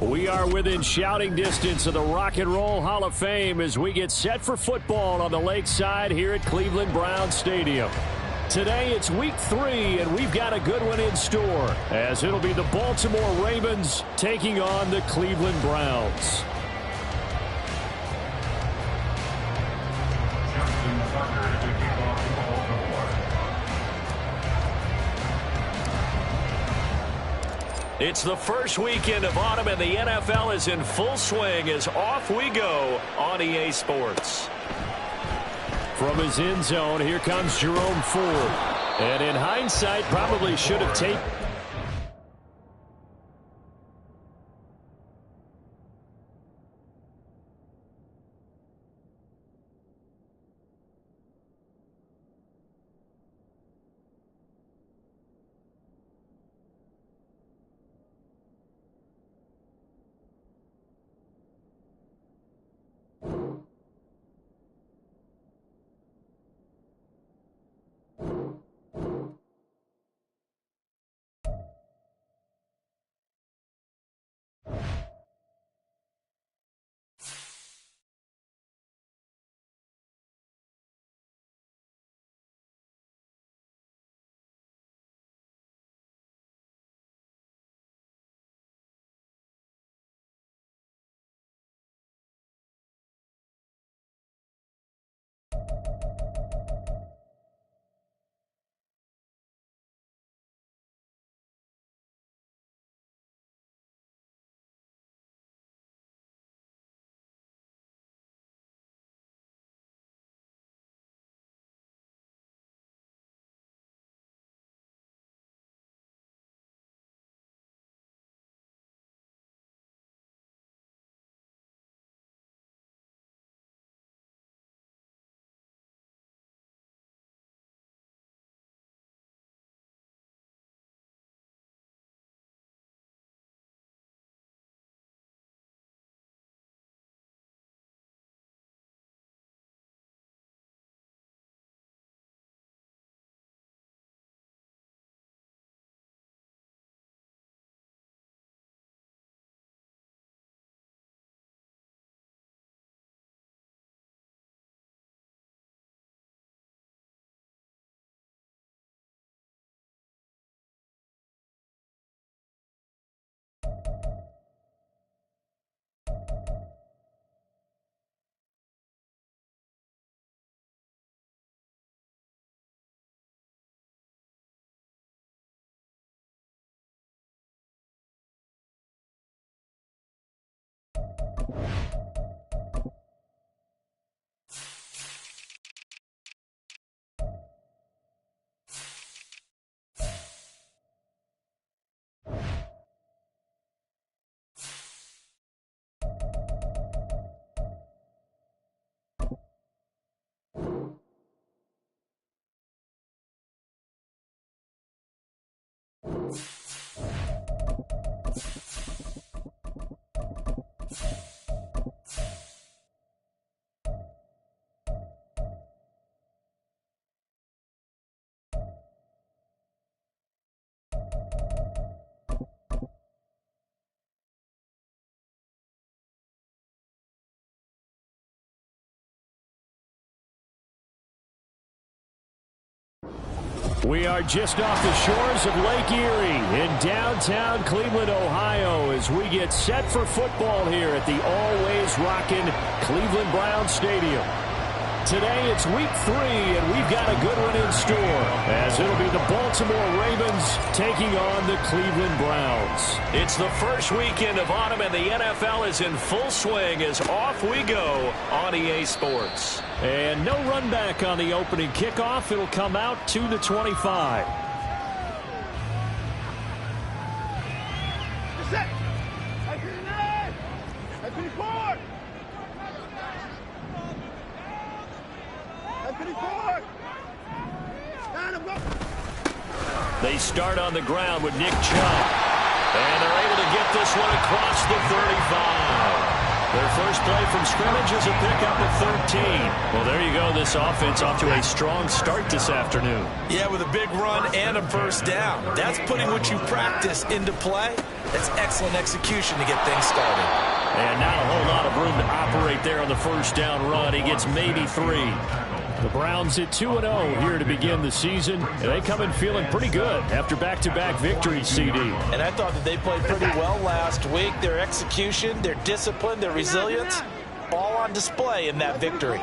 We are within shouting distance of the Rock and Roll Hall of Fame as we get set for football on the lakeside here at Cleveland Browns Stadium. Today it's week 3, and we've got a good one in store, as it'll be the Baltimore Ravens taking on the Cleveland Browns. It's the first weekend of autumn, and the NFL is in full swing as off we go on EA Sports. From his end zone, here comes Jerome Ford. And in hindsight, probably should have taken... We are just off the shores of Lake Erie in downtown Cleveland, Ohio, as we get set for football here at the always rockin' Cleveland Browns Stadium. Today it's week 3, and we've got a good one in store, as it'll be the Baltimore Ravens taking on the Cleveland Browns. It's the first weekend of autumn, and the NFL is in full swing as off we go on EA Sports. And no run back on the opening kickoff. It'll come out to the 25. They start on the ground with Nick Chubb. And they're able to get this one across the 35. Their first play from scrimmage is a pickup at 13. Well, there you go. This offense off to a strong start this afternoon. Yeah, with a big run and a first down. That's putting what you practice into play. That's excellent execution to get things started. And not a whole lot of room to operate there on the first down run. He gets maybe 3. The Browns at 2-0 here to begin the season. And they come in feeling pretty good after back-to-back victories, CD. And I thought that they played pretty well last week. Their execution, their discipline, their resilience, all on display in that victory.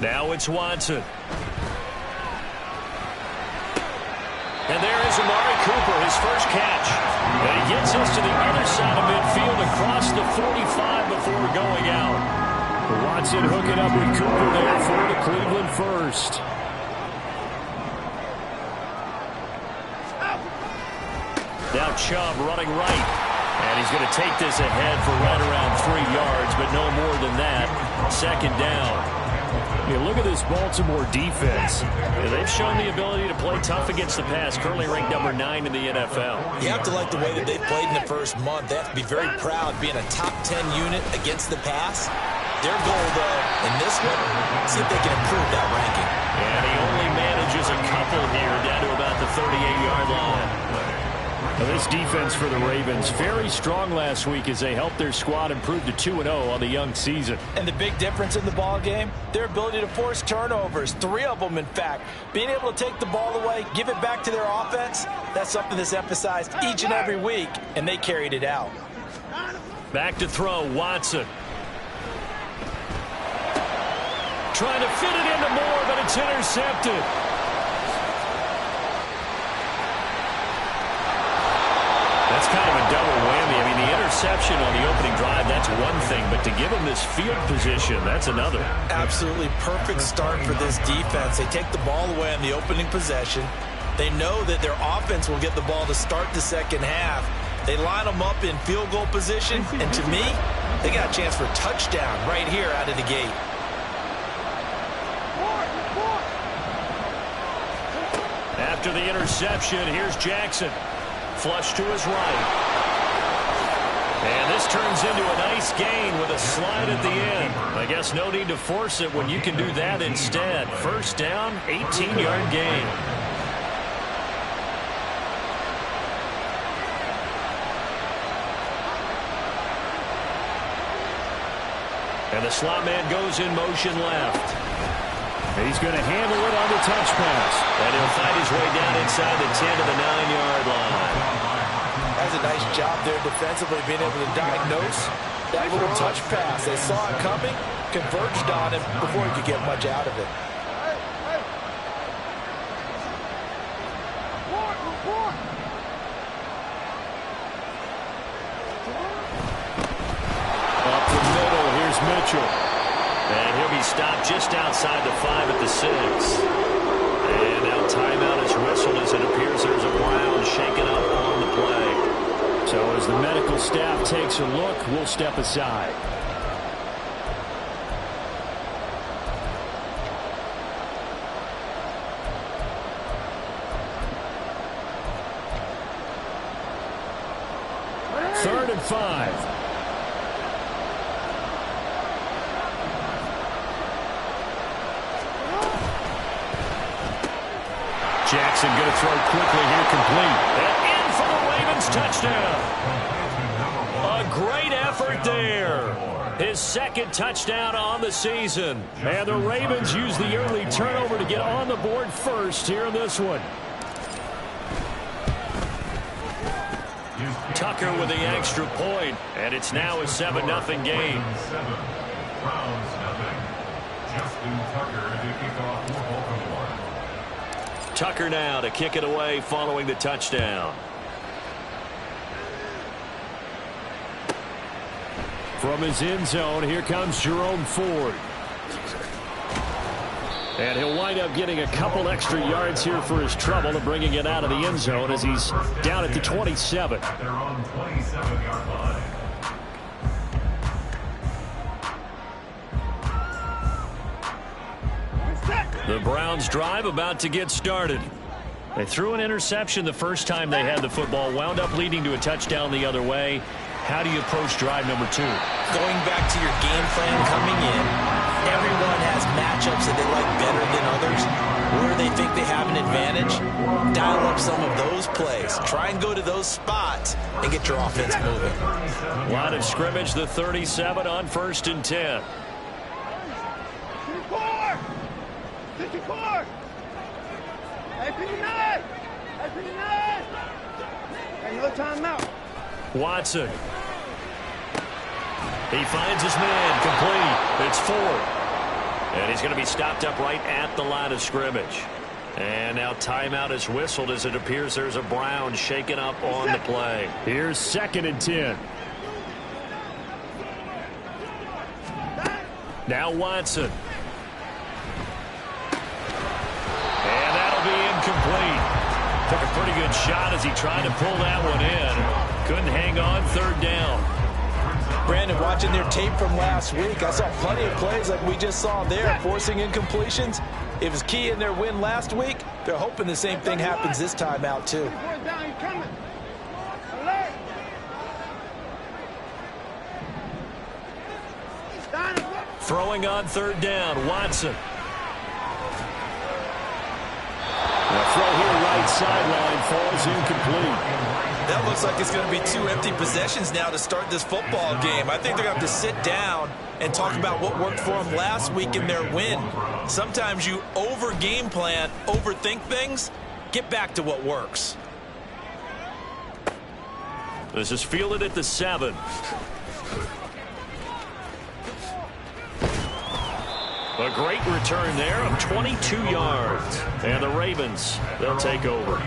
Now it's Watson. And there is Amari Cooper, his first catch. And he gets us to the other side of midfield across the 45 before going out. Watson hooking up with Cooper there for the Cleveland first. Now Chubb running right. And he's going to take this ahead for right around 3 yards, but no more than that. Second down. Yeah, look at this Baltimore defense. Yeah, they've shown the ability to play tough against the pass, currently ranked number 9 in the NFL. You have to like the way that they played in the first month. They have to be very proud being a top 10 unit against the pass. Their goal, though, in this one, see if they can improve that ranking. And he only manages a couple here down to about the 38-yard line. Now, this defense for the Ravens, very strong last week as they helped their squad improve to 2-0 on the young season. And the big difference in the ball game, their ability to force turnovers, 3 of them, in fact. Being able to take the ball away, give it back to their offense, that's something that's emphasized each and every week, and they carried it out. Back to throw, Watson. Trying to fit it into Moore, but it's intercepted. That's kind of a double whammy. I mean, the interception on the opening drive, that's one thing, but to give them this field position, that's another. Absolutely perfect start for this defense. They take the ball away on the opening possession. They know that their offense will get the ball to start the second half. They line them up in field goal position, and to me, they got a chance for a touchdown right here out of the gate. After the interception, here's Jackson. Flush to his right. And this turns into a nice gain with a slide at the end. I guess no need to force it when you can do that instead. First down, 18-yard gain. And the slot man goes in motion left. He's going to handle it on the touch pass. And he'll find his way down inside the 10 to the 9-yard line. That's a nice job there defensively, being able to diagnose that little touch pass. They saw it coming, converged on it before he could get much out of it. Up the middle, here's Mitchell. And he'll be stopped just outside the 5 at the 6. And now timeout is whistled as it appears there's a Brown shaken up on the play. So as the medical staff takes a look, we'll step aside. Third and 5. Jackson going to throw quickly here, complete. And in for the Ravens touchdown. A great effort there. His second touchdown on the season. And the Ravens use the early turnover to get on the board first here in this one. Tucker with the extra point, and it's now a 7-0 game. Browns nothing. Justin Tucker to kick off for Baltimore. Tucker now to kick it away following the touchdown. From his end zone, here comes Jerome Ford. And he'll wind up getting a couple extra yards here for his trouble and bringing it out of the end zone as he's down at the 27. At their own 27-yard line. The Browns drive about to get started. They threw an interception the first time they had the football, wound up leading to a touchdown the other way. How do you approach drive number 2? Going back to your game plan coming in, everyone has matchups that they like better than others. Where they think they have an advantage, dial up some of those plays. Try and go to those spots and get your offense moving. Line of scrimmage, the 37 on 1st and 10. 54! Hey, 59! Hey, 59! Hey, no timeout. Watson. He finds his man, complete. It's Ford. And he's going to be stopped up right at the line of scrimmage. And now timeout is whistled as it appears there's a Brown shaken up on the play. Here's 2nd and 10. Now Watson. And that'll be incomplete. Took a pretty good shot as he tried to pull that one in. Couldn't hang on, 3rd down. Brandon, watching their tape from last week, I saw plenty of plays like we just saw there, forcing incompletions. It was key in their win last week. They're hoping the same thing happens this time out, too. Throwing on 3rd down, Watson. The throw here right sideline falls incomplete. That looks like it's going to be 2 empty possessions now to start this football game. I think they're going to have to sit down and talk about what worked for them last week in their win. Sometimes you over-game plan, overthink things. Get back to what works. This is fielded at the 7. A great return there of 22 yards. And the Ravens, they'll take over.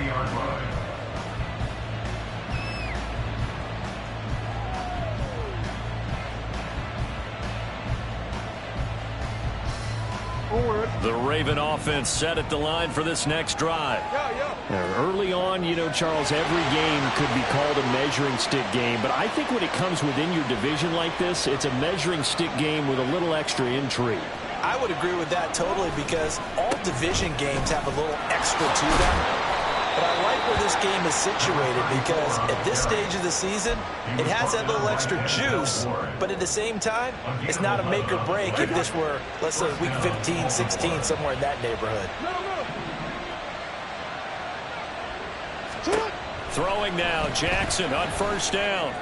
The Raven offense set at the line for this next drive. Early on, you know, Charles, every game could be called a measuring stick game. But I think when it comes within your division like this, it's a measuring stick game with a little extra intrigue. I would agree with that totally because all division games have a little extra to them. But I like where this game is situated because at this stage of the season, it has that little extra juice, but at the same time, it's not a make or break if this were, let's say, week 15, 16, somewhere in that neighborhood. Throwing now, Jackson on 1st down.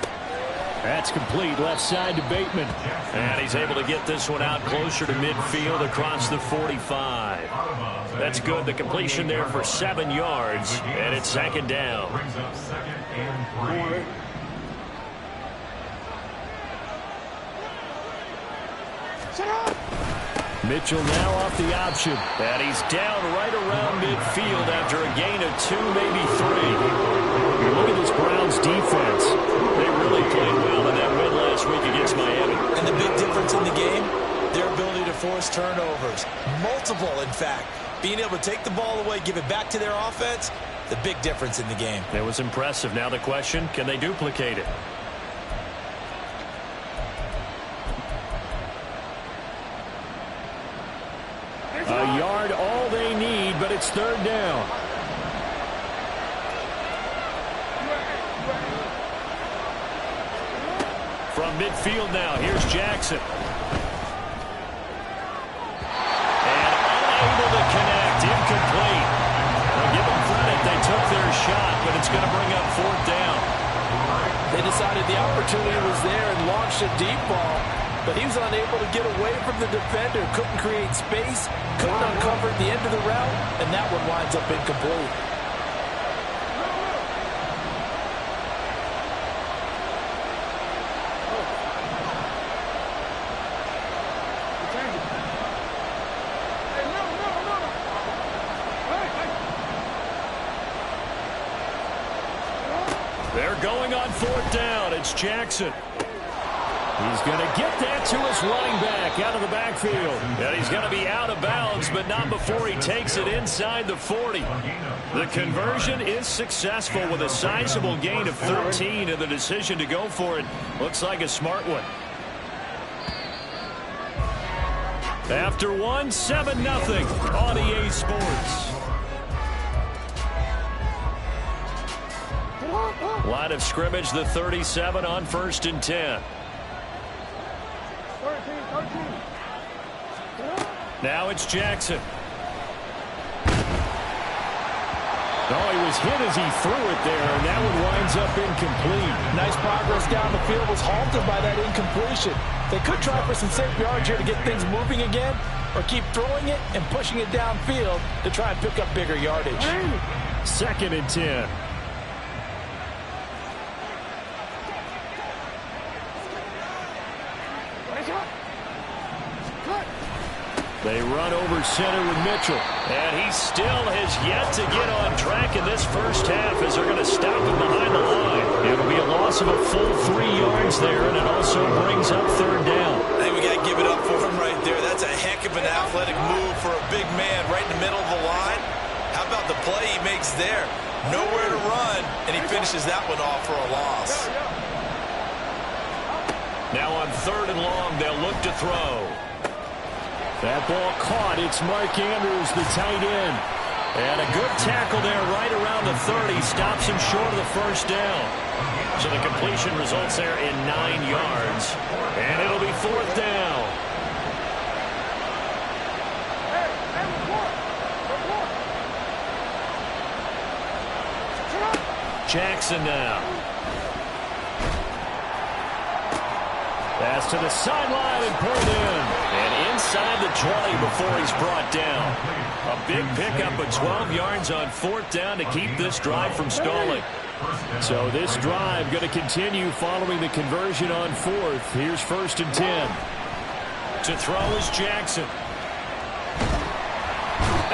That's complete, left side to Bateman. And he's able to get this one out closer to midfield across the 45. That's good. The completion there for 7 yards. And it's 2nd down. Brings up 2nd and 3. Mitchell now off the option. And he's down right around midfield after a gain of 2, maybe 3. Look at this Browns defense. They really played well in that win last week against Miami. And the big difference in the game, their ability to force turnovers. Multiple, in fact. Being able to take the ball away, give it back to their offense, the big difference in the game. That was impressive. Now the question, can they duplicate it? A yard, all they need, but it's 3rd down. From midfield now, here's Jackson. And unable to connect, incomplete. Now give them credit, they took their shot, but it's going to bring up 4th down. They decided the opportunity was there and launched a deep ball, but he was unable to get away from the defender, couldn't create space, couldn't uncover the end of the route, and that one winds up incomplete. change it. Hey, no. Hey. They're going on 4th down. It's Jackson. He's going to get that to his running back out of the backfield. And he's going to be out of bounds, but not before he takes it inside the 40. The conversion is successful with a sizable gain of 13, and the decision to go for it looks like a smart one. After 7-0 on EA Sports. Line of scrimmage, the 37 on 1st and 10. 13. Now it's Jackson. Oh, he was hit as he threw it there, and that one winds up incomplete. Nice progress down the field, was halted by that incompletion. They could try for some safe yards here to get things moving again, or keep throwing it and pushing it downfield to try and pick up bigger yardage. 2nd and 10. They run over center with Mitchell. And he still has yet to get on track in this first half as they're going to stop him behind the line. It'll be a loss of a full 3 yards there, and it also brings up 3rd down. Hey, we got to give it up for him right there. That's a heck of an athletic move for a big man right in the middle of the line. How about the play he makes there? Nowhere to run, and he finishes that one off for a loss. Now on 3rd and long, they'll look to throw. That ball caught. It's Mark Andrews, the tight end. And a good tackle there right around the 30. Stops him short of the 1st down. So the completion results there in 9 yards. And it'll be 4th down. Jackson now. Pass to the sideline and pulled in. And inside the 20 before he's brought down. A big pickup of 12 yards on 4th down to keep this drive from stalling. So this drive going to continue following the conversion on 4th. Here's 1st and 10. To throw is Jackson.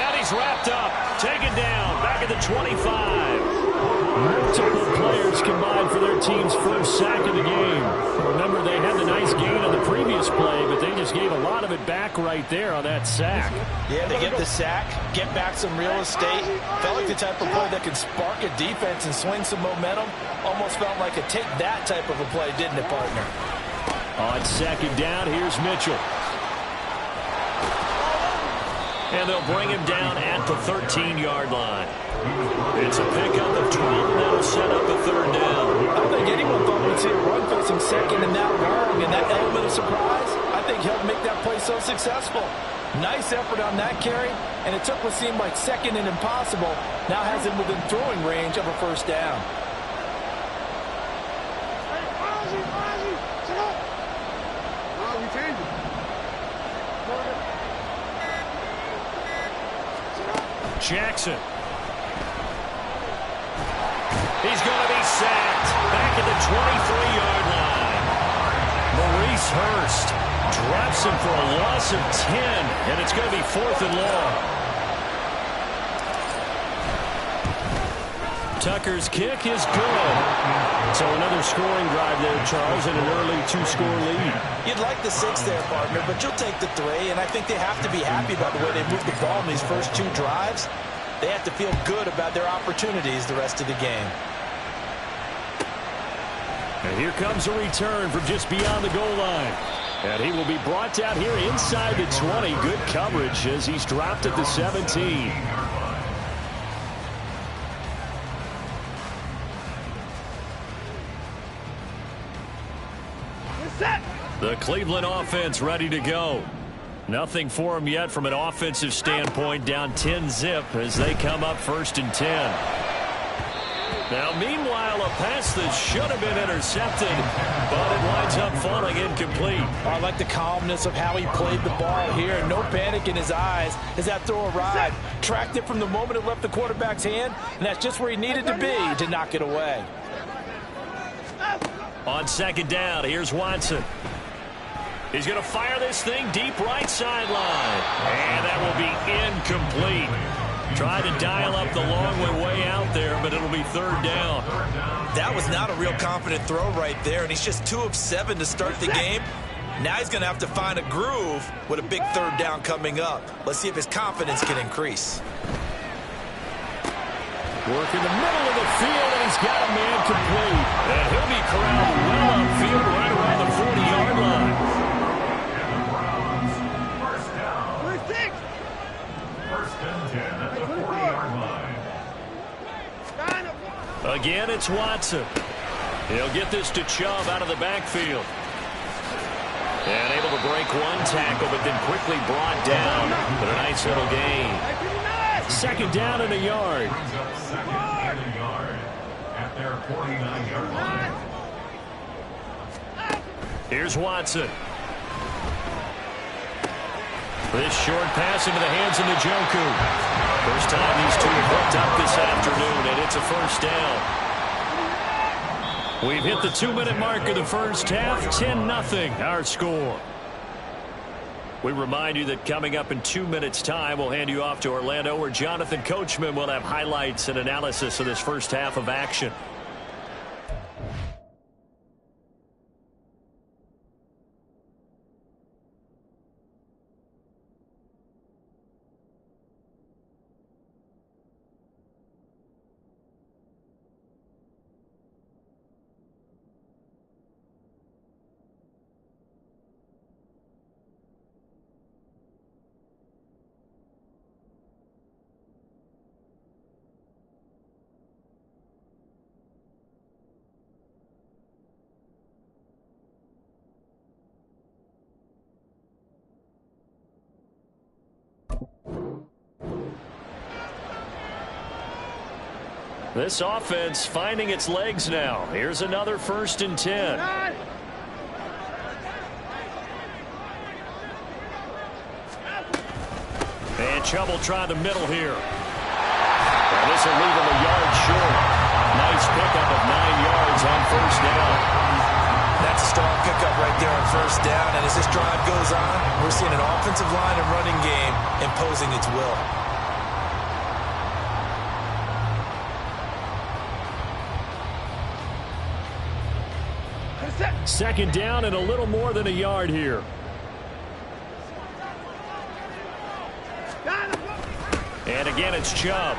And he's wrapped up. Taken down. Back at the 25. Multiple players combined for their team's first sack of the game. Remember, they had the nice gain on the previous play, but they just gave a lot of it back right there on that sack. Yeah, they get the sack, get back some real estate. Felt like the type of play that can spark a defense and swing some momentum. Almost felt like a take that type of a play, didn't it, partner? On 2nd down, here's Mitchell. And they'll bring him down at the 13-yard line. It's a pickup of 12, and that'll set up a 3rd down. I don't think anyone thought we'd see a run facing 2nd and that long, and that element of surprise, I think helped make that play so successful. Nice effort on that carry, and it took what seemed like 2nd and impossible, now has him within throwing range of a 1st down. We change it. Jackson. He's going to be sacked back at the 23-yard line. Maurice Hurst drops him for a loss of 10, and it's going to be 4th and long. Tucker's kick is good. So another scoring drive there, Charles, and an early 2-score lead. You'd like the 6 there, partner, but you'll take the 3, and I think they have to be happy about the way they moved the ball in these first 2 drives. They have to feel good about their opportunities the rest of the game. And here comes a return from just beyond the goal line. And he will be brought down here inside the 20. Good coverage as he's dropped at the 17. The Cleveland offense ready to go. Nothing for them yet from an offensive standpoint, down 10-zip as they come up 1st and 10. Now, meanwhile, a pass that should have been intercepted, but it winds up falling incomplete. I like the calmness of how he played the ball here. No panic in his eyes as that throw arrived. Tracked it from the moment it left the quarterback's hand, and that's just where he needed to be to knock it away. On 2nd down, here's Watson. He's going to fire this thing deep right sideline. And that will be incomplete. Tried to dial up the long way out there, but it'll be third down. That was not a real confident throw right there, and he's just 2 of 7 to start the game. Now he's going to have to find a groove with a big third down coming up. Let's see if his confidence can increase. Work in the middle of the field, and he's got a man complete. And he'll be corralled well upfield right around the 40-yard line. And the Browns, first down. First 6. First and 10 at the 40-yard line. Again, it's Watson. He'll get this to Chubb out of the backfield. And able to break one tackle, but then quickly brought down. But a nice little gain. Second down and a yard. Brings up second and a yard at their 49-yard line. Here's Watson. This short pass into the hands of Njoku. First time these two have hooked up this afternoon, and it's a first down. We've hit the 2-minute mark of the first half. 10-0 our score. We remind you that coming up in 2 minutes' time, we'll hand you off to Orlando, where Jonathan Coachman will have highlights and analysis of this first half of action. This offense finding its legs now. Here's another 1st and 10. And Chubb will try the middle here. And this will leave him a yard short. Nice pickup of 9 yards on first down. That's a strong pickup right there on first down. And as this drive goes on, we're seeing an offensive line and running game imposing its will. Second down and a little more than a yard here. And again, it's Chubb.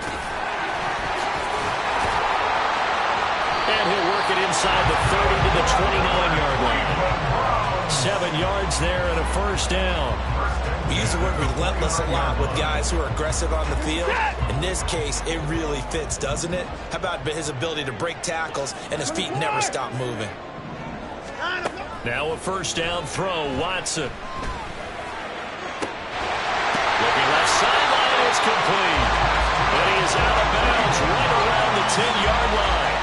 And he'll work it inside the 30 to the 29-yard line. 7 yards there and a first down. We use the word relentless a lot with guys who are aggressive on the field. In this case, it really fits, doesn't it? How about his ability to break tackles and his feet never stop moving? Now a first down throw, Watson. Looking left sideline, it's complete. And he is out of bounds right around the 10-yard line.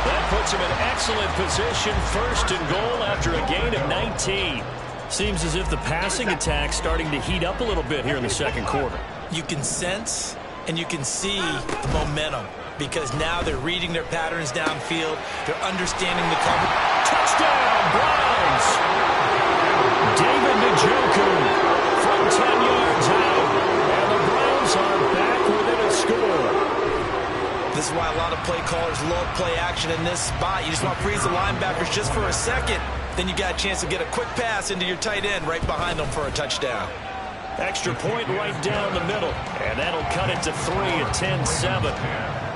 That puts him in excellent position, 1st and goal after a gain of 19. Seems as if the passing attack's starting to heat up a little bit here in the second quarter. You can sense and you can see the momentum because now they're reading their patterns downfield. They're understanding the cover. Touchdown, Browns! David Njoku from 10 yards out. And the Browns are back within a score. This is why a lot of play callers love play action in this spot. You just want to freeze the linebackers just for a second. Then you got a chance to get a quick pass into your tight end right behind them for a touchdown. Extra point right down the middle. And that'll cut it to 3 at 10-7.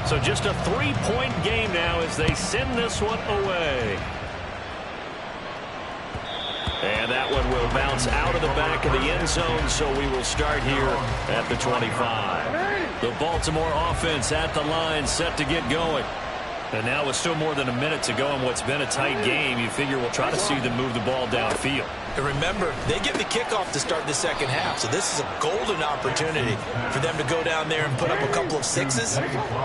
So just a 3-point game now as they send this one away. And that one will bounce out of the back of the end zone, so we will start here at the 25. The Baltimore offense at the line, set to get going. And now with still more than a minute to go in what's been a tight game, you figure we'll try to see them move the ball downfield. And remember, they get the kickoff to start the second half, so this is a golden opportunity for them to go down there and put up a couple of sixes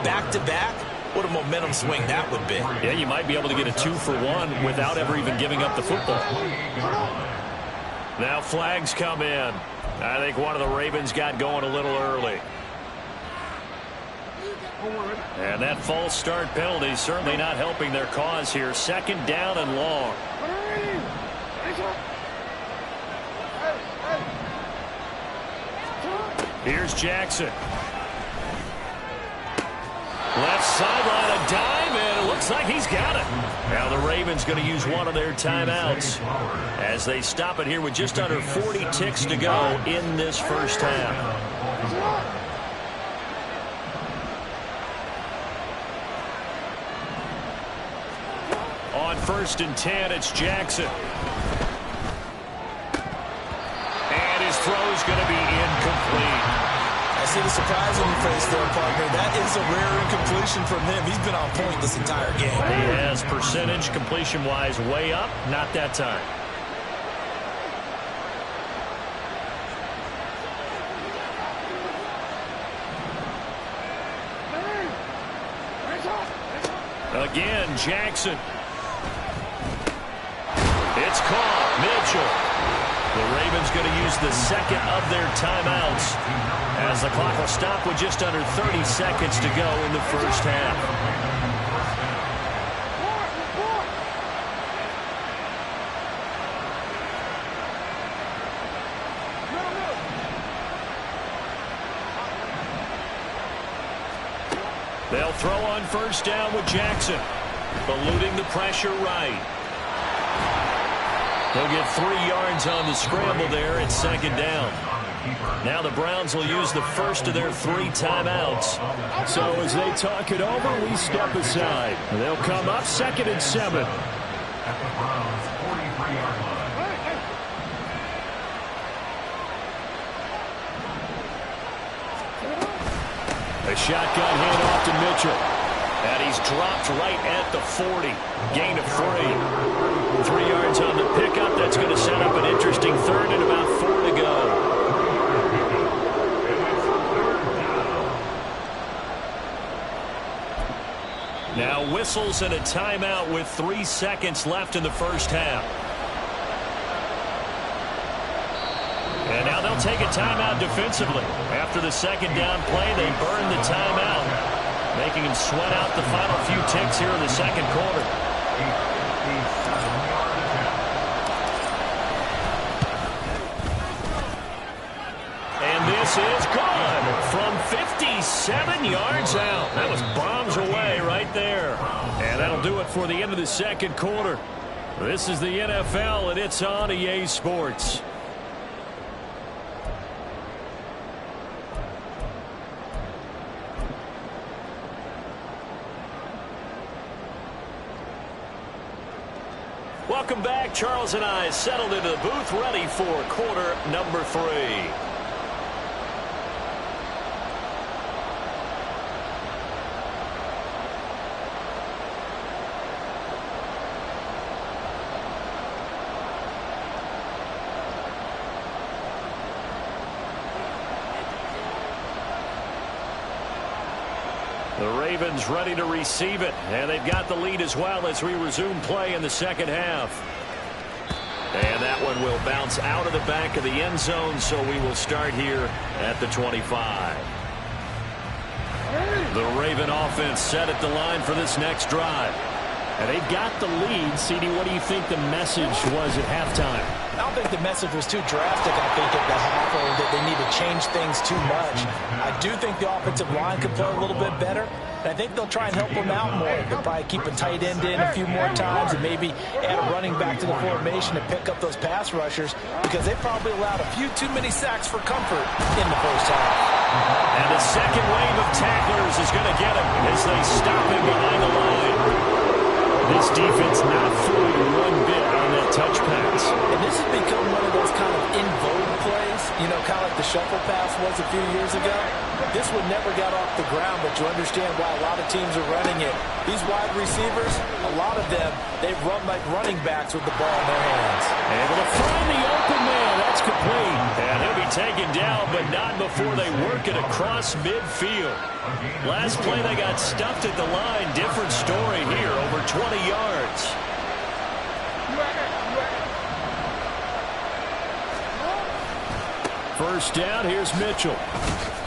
back-to-back what a momentum swing that would be. Yeah, you might be able to get a 2-for-1 without ever even giving up the football. Now flags come in. I think one of the Ravens got going a little early. And that false start penalty certainly not helping their cause here. Second down and long. Here's Jackson. Left sideline, a dime, and it looks like he's got it. Now the Ravens going to use one of their timeouts as they stop it here with just under 40 ticks to go in this first half. On 1st and 10, it's Jackson. And his throw's going to be incomplete. I see the surprise on your face there, partner. That is a rare incompletion from him. He's been on point this entire game. He has percentage completion-wise way up. Not that time. Again, Jackson. It's caught. Mitchell. The Ravens going to use the second of their timeouts as the clock will stop with just under 30 seconds to go in the first half. They'll throw on 1st down with Jackson. Eluding the pressure right. They'll get 3 yards on the scramble there at 2nd down. Now the Browns will use the first of their 3 timeouts. So as they talk it over, we step aside. They'll come up 2nd and 7. At the Browns' 43-yard line. A shotgun handoff to Mitchell. And he's dropped right at the 40. Gain of 3. 3 yards on the pickup. That's going to set up an interesting 3rd and about 4 to go. Now whistles and a timeout with 3 seconds left in the first half. And now they'll take a timeout defensively. After the 2nd down play, they burn the timeout, making them sweat out the final few ticks here in the 2nd quarter. And this is gone from 57 yards out. That was bombs away right there. And that'll do it for the end of the 2nd quarter. This is the NFL, and it's on EA Sports. Welcome back. Charles and I settled into the booth, ready for quarter number 3. The Ravens ready to receive it, and they've got the lead as well as we resume play in the 2nd half. And that one will bounce out of the back of the end zone, so we will start here at the 25. The Raven offense set at the line for this next drive. And they've got the lead. CD, what do you think the message was at halftime? I don't think the message was too drastic, I think, at the half, or that they need to change things too much. I do think the offensive line could play a little bit better, and I think they'll try and help them out more. They'll probably keep a tight end in a few more times and maybe add a running back to the formation to pick up those pass rushers, because they probably allowed a few too many sacks for comfort in the first half. And the second wave of tacklers is going to get him as they stop him behind the line. This defense not fooling one bit on that touch pass. And this has become one of those kind of in vogue plays, you know, kind of like the shuffle pass was a few years ago. This one never got off the ground, but you understand why a lot of teams are running it. These wide receivers, a lot of them, they've run like running backs with the ball in their hands. Able to find the open man. That's complete. And he'll be taken down, but not before they work it across midfield. Last play, they got stuffed at the line. Different story here, over 20 yards. First down, here's Mitchell.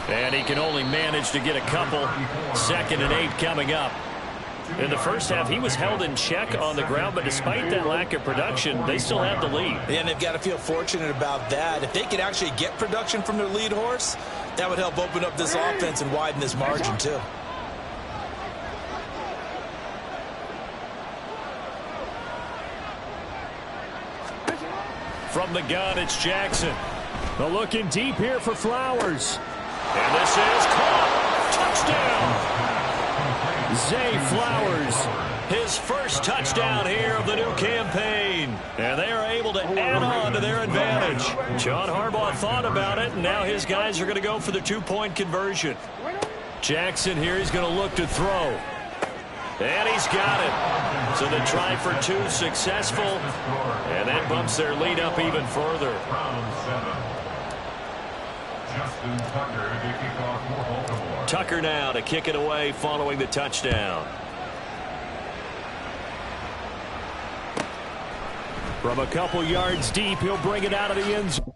And he can only manage to get a couple. 2nd and 8 coming up. In the first half, he was held in check on the ground, but despite that lack of production, they still have the lead. And they've got to feel fortunate about that. If they could actually get production from their lead horse, that would help open up this offense and widen this margin, too. From the gun, it's Jackson. They're looking deep here for Flowers. And this is caught. Touchdown. Zay Flowers, his first touchdown here of the new campaign. And they are able to add on to their advantage. John Harbaugh thought about it, and now his guys are going to go for the 2-point conversion. Jackson here, he's going to look to throw. And he's got it. So the try for 2 successful. And that bumps their lead up even further. Justin Tucker to kick off for Baltimore. Tucker now to kick it away following the touchdown. From a couple yards deep, he'll bring it out of the end zone.